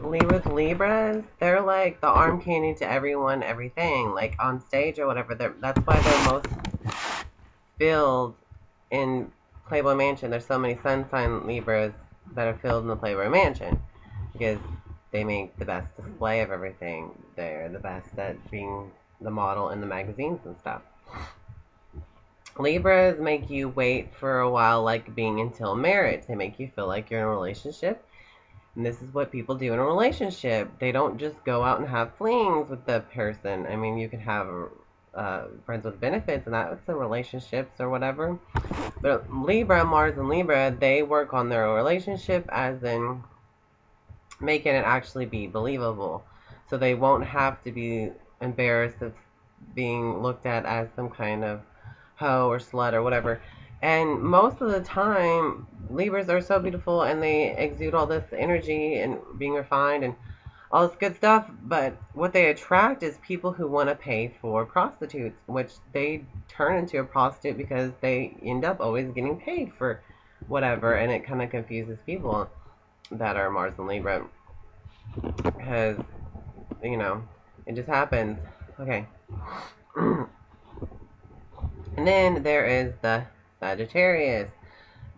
With Libras, they're like the arm candy to everyone, everything. Like on stage or whatever. That's why they're most filled in Playboy Mansion. There's so many sun sign Libras that are filled in the Playboy Mansion because they make the best display of everything. They're the best at being the model in the magazines and stuff. Libras make you wait for a while, like being until marriage. They make you feel like you're in a relationship. And this is what people do in a relationship. They don't just go out and have flings with the person. I mean, you can have friends with benefits, and that's the relationships or whatever. But Libra, Mars and Libra, they work on their relationship as in making it actually be believable. So they won't have to be embarrassed of being looked at as some kind of hoe or slut or whatever. And most of the time, Libras are so beautiful and they exude all this energy and being refined and all this good stuff. But what they attract is people who want to pay for prostitutes, which they turn into a prostitute because they end up always getting paid for whatever. And it kind of confuses people that are Mars and Libra because, you know, it just happens. Okay. And then there is the Sagittarius.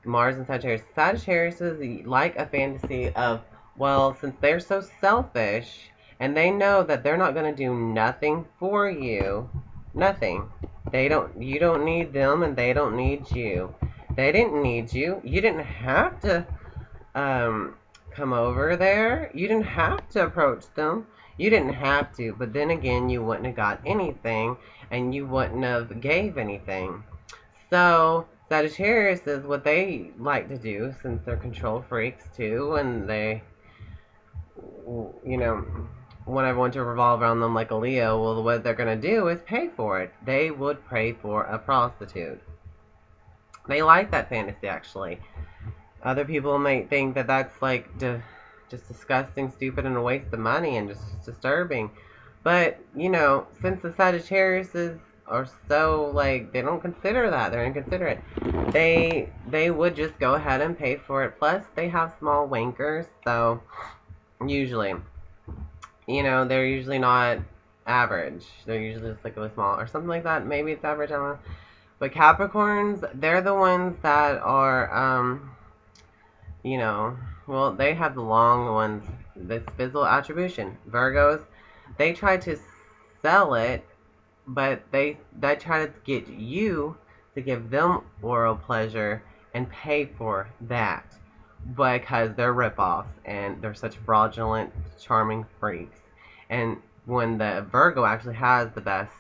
Mars and Sagittarius. Sagittarius is like a fantasy of, well, since they're so selfish and they know that they're not going to do nothing for you, nothing. You don't need them and they don't need you. They didn't need you. You didn't have to come over there. You didn't have to approach them. You didn't have to, but then again, you wouldn't have got anything, and you wouldn't have gave anything. So, Sagittarius is what they like to do, since they're control freaks too, and they, you know, want everyone to revolve around them like a Leo. Well, what they're going to do is pay for it. They would pay for a prostitute. They like that fantasy, actually. Other people might think that that's like just disgusting, stupid, and a waste of money and just disturbing. But, you know, since the Sagittariuses are so, like, they don't consider that. They're inconsiderate. They would just go ahead and pay for it. Plus, they have small wankers, so usually, you know, they're usually not average. They're usually just like really small or something like that. Maybe it's average, I don't know. But Capricorns, they're the ones that are, you know, well, they have the long ones, this physical attribution. Virgos, they try to sell it, but they try to get you to give them oral pleasure and pay for that because they're ripoffs and they're such fraudulent, charming freaks. And when the Virgo actually has the best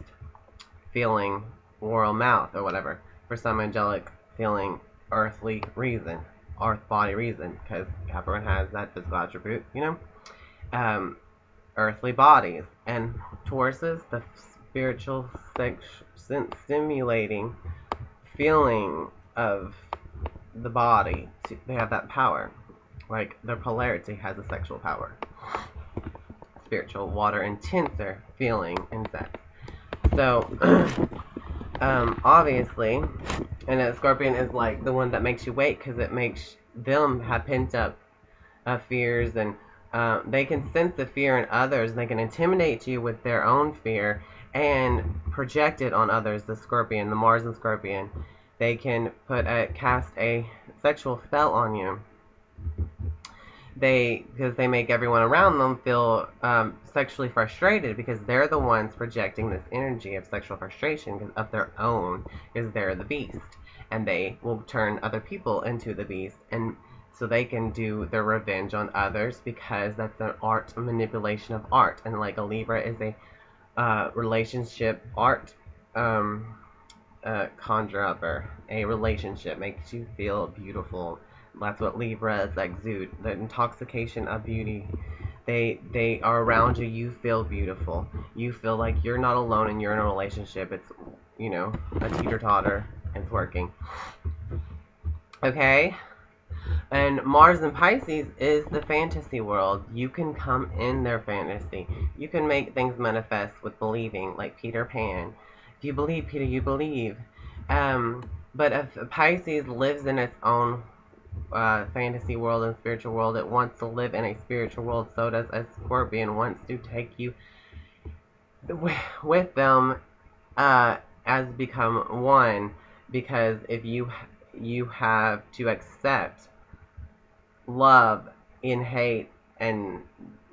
feeling oral mouth or whatever for some angelic feeling earthly reason. Earth body reason, because Capricorn has that physical attribute, you know, earthly bodies, and Tauruses, the spiritual, stimulating feeling of the body. They have that power, like their polarity has a sexual power. Spiritual, water, intenser feeling and sex. So, obviously, and a Scorpion is like the one that makes you wait because it makes them have pent up fears, and they can sense the fear in others, and they can intimidate you with their own fear and project it on others. The Scorpion, the Mars and Scorpion, they can cast a sexual spell on you. Because they make everyone around them feel sexually frustrated because they're the ones projecting this energy of sexual frustration of their own, because they're the beast, and they will turn other people into the beast, and so they can do their revenge on others because that's an art, manipulation of art. And like a Libra is a relationship art conjure upper. A relationship makes you feel beautiful. That's what Libras exude, the intoxication of beauty. They are around you, you feel beautiful. You feel like you're not alone and you're in a relationship. It's, you know, a teeter-totter and twerking. Okay? And Mars and Pisces is the fantasy world. You can come in their fantasy. You can make things manifest with believing, like Peter Pan. If you believe, Peter, you believe. But if Pisces lives in its own fantasy world and spiritual world. It wants to live in a spiritual world. So does a scorpion. Wants to take you with them as become one. Because if you have to accept love in hate, and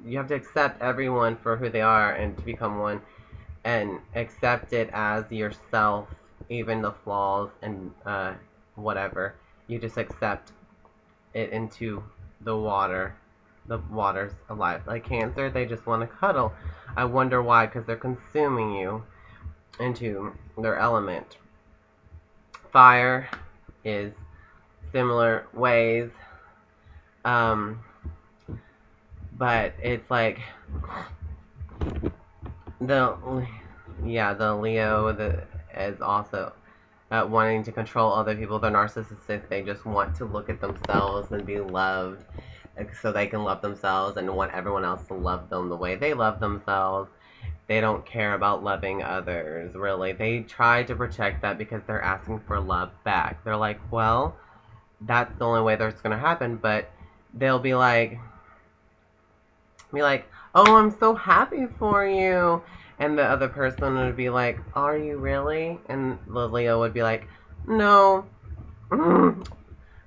you have to accept everyone for who they are and to become one, and accept it as yourself, even the flaws and whatever. You just accept it into the water. The water's alive. Like Cancer, they just want to cuddle. I wonder why, because they're consuming you into their element. Fire is similar ways, um, but it's like the the Leo is also wanting to control other people. They're narcissistic. They just want to look at themselves and be loved, so they can love themselves and want everyone else to love them the way they love themselves. They don't care about loving others, really. They try to protect that because they're asking for love back. They're like, well, that's the only way that's going to happen, but they'll be like, oh, I'm so happy for you. And the other person would be like, are you really? And the Leo would be like, no.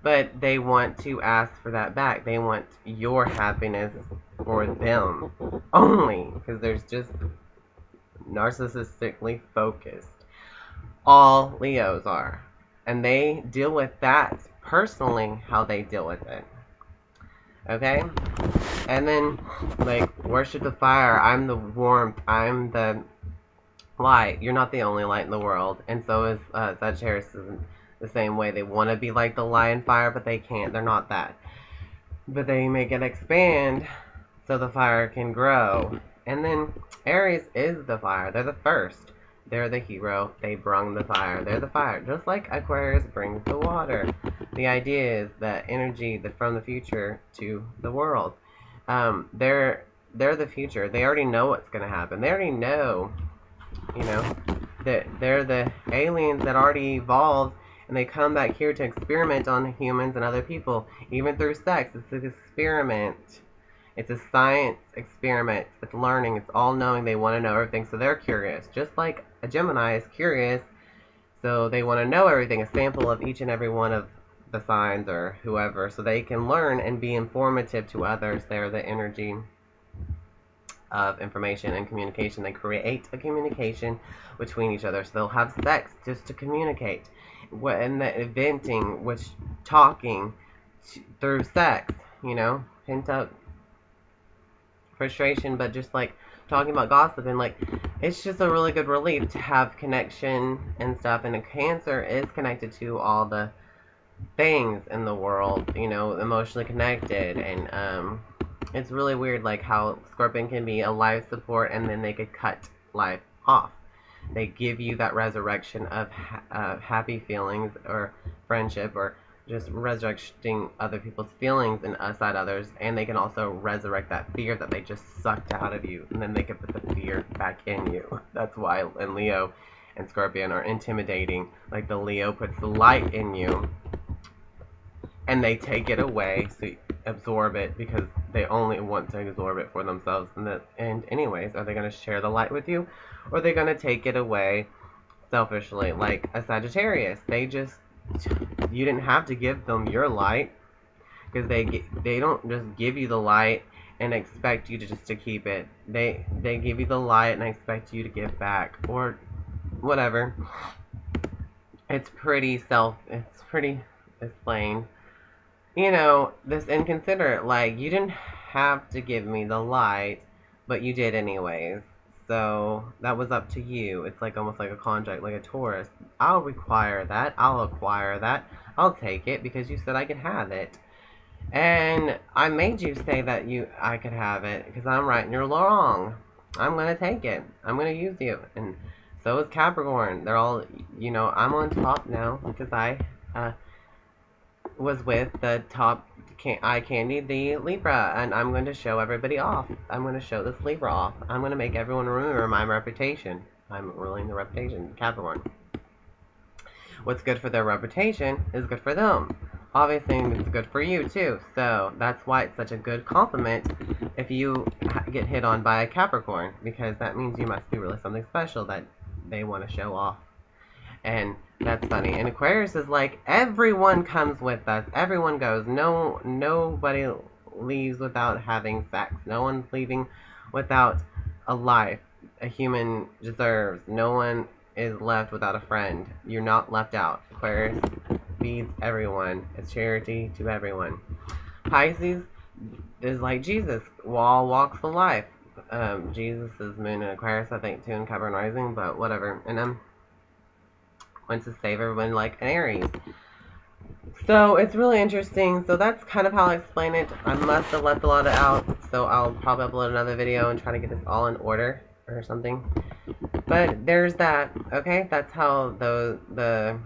But they want to ask for that back. They want your happiness for them only. Because there's just narcissistically focused. All Leos are. And they deal with that personally, how they deal with it. Okay? And then, like, worship the fire. I'm the warmth. I'm the light. You're not the only light in the world. And so is Sagittarius is the same way. They want to be like the light and fire, but they can't. They're not that. But they make it expand so the fire can grow. And then Aries is the fire. They're the first. They're the hero. They bring the fire. They're the fire. Just like Aquarius brings the water. The idea is that energy from the future to the world. They're the future. They already know what's going to happen. They already know, that they're the aliens that already evolved, and they come back here to experiment on humans and other people, even through sex. It's an experiment. It's a science experiment. It's learning. It's all knowing. They want to know everything, so they're curious. Just like a Gemini is curious, so they want to know everything, a sample of each and every one of the signs or whoever, so they can learn and be informative to others. They're the energy of information and communication. They create a communication between each other, so they'll have sex just to communicate. And the venting, which talking through sex, pent up frustration, but just like talking about gossip, and like it's just a really good relief to have connection and stuff. And a Cancer is connected to all the things in the world, emotionally connected. And it's really weird, like how Scorpion can be a life support and then they could cut life off. They give you that resurrection of happy feelings or friendship, or just resurrecting other people's feelings and aside others, and they can also resurrect that fear that they just sucked out of you, and then they can put the fear back in you. That's why in Leo and Scorpion are intimidating. Like the Leo puts the light in you, and they take it away, so you absorb it because they only want to absorb it for themselves. And anyways, are they going to share the light with you, or are they going to take it away selfishly? Like a Sagittarius, you didn't have to give them your light, because they don't just give you the light and expect you to keep it. They give you the light and expect you to give back, or whatever. It's pretty plain. This inconsiderate, like, you didn't have to give me the light, but you did anyways. So that was up to you. It's like almost like a contract, like a Taurus. I'll require that. I'll acquire that. I'll take it because you said I could have it. And I made you say that I could have it because I'm right and you're wrong. I'm going to take it. I'm going to use you. And so is Capricorn. They're all, I'm on top now because I was with the top eye candy, the Libra, and I'm going to show everybody off. I'm going to show this Libra off. I'm going to make everyone remember my reputation. I'm ruling the reputation, Capricorn. What's good for their reputation is good for them. obviously it's good for you too. So that's why it's such a good compliment if you get hit on by a Capricorn, because that means you must be really something special that they want to show off. And that's funny. And Aquarius is like, everyone comes with us. Everyone goes. Nobody leaves without having sex. No one's leaving without a life a human deserves. No one is left without a friend. You're not left out. Aquarius feeds everyone. It's charity to everyone. Pisces is like Jesus. All walks of life. Jesus is moon in Aquarius, I think, too, in Capricorn rising, but whatever. And wants to save everyone like an Aries. So it's really interesting. So that's kind of how I explain it. I must have left a lot out, so I'll probably upload another video and try to get this all in order or something. But there's that. Okay, that's how the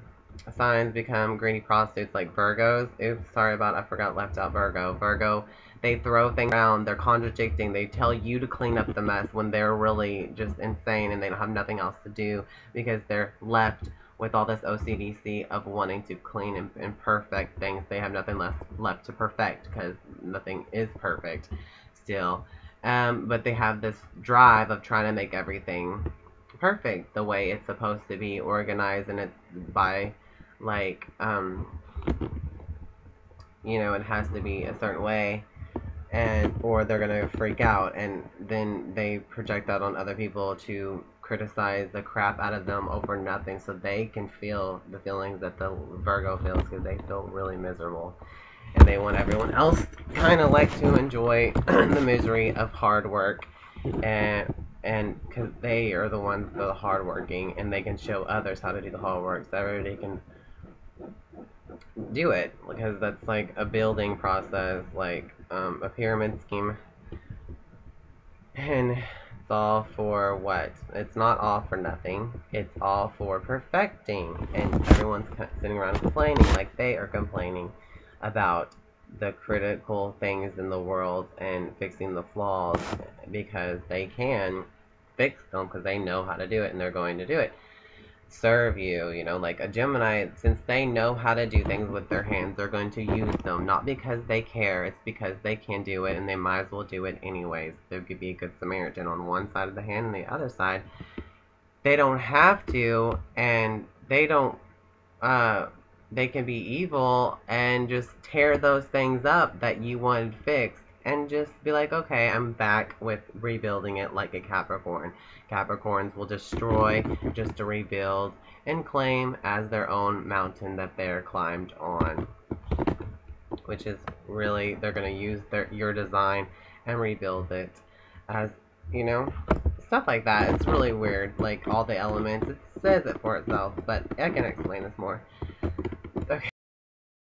signs become greedy prostitutes, like Virgos. Oops, sorry about, I forgot, left out Virgo. Virgo, they throw things around, they're contradicting, they tell you to clean up the mess when they're really just insane and they don't have nothing else to do because they're left with all this OCDC of wanting to clean and perfect things. They have nothing left to perfect because nothing is perfect still. But they have this drive of trying to make everything perfect the way it's supposed to be organized, and it's by like it has to be a certain way, and or they're gonna freak out, and then they project that on other people to criticize the crap out of them over nothing, so they can feel the feelings that the Virgo feels, because they feel really miserable, and they want everyone else kind of like to enjoy the misery of hard work, and because they are the ones that are hardworking, and they can show others how to do the hard work, so everybody can do it, because that's like a building process, like a pyramid scheme, and it's all for what? It's not all for nothing. It's all for perfecting, and everyone's sitting around complaining like they are complaining about the critical things in the world and fixing the flaws, because they can fix them because they know how to do it and they're going to do it. Serve you, like a Gemini, since they know how to do things with their hands, they're going to use them, not because they care, it's because they can do it and they might as well do it anyways. They could be a good Samaritan on one side of the hand, and the other side, they don't have to, and they don't, they can be evil and just tear those things up that you wanted fixed, and just be like, okay, I'm back with rebuilding it like a Capricorn. Capricorns will destroy just to rebuild and claim as their own mountain that they're climbed on. Which is really, they're going to use your design and rebuild it as, stuff like that. It's really weird, like all the elements. It says it for itself, but I can explain this more.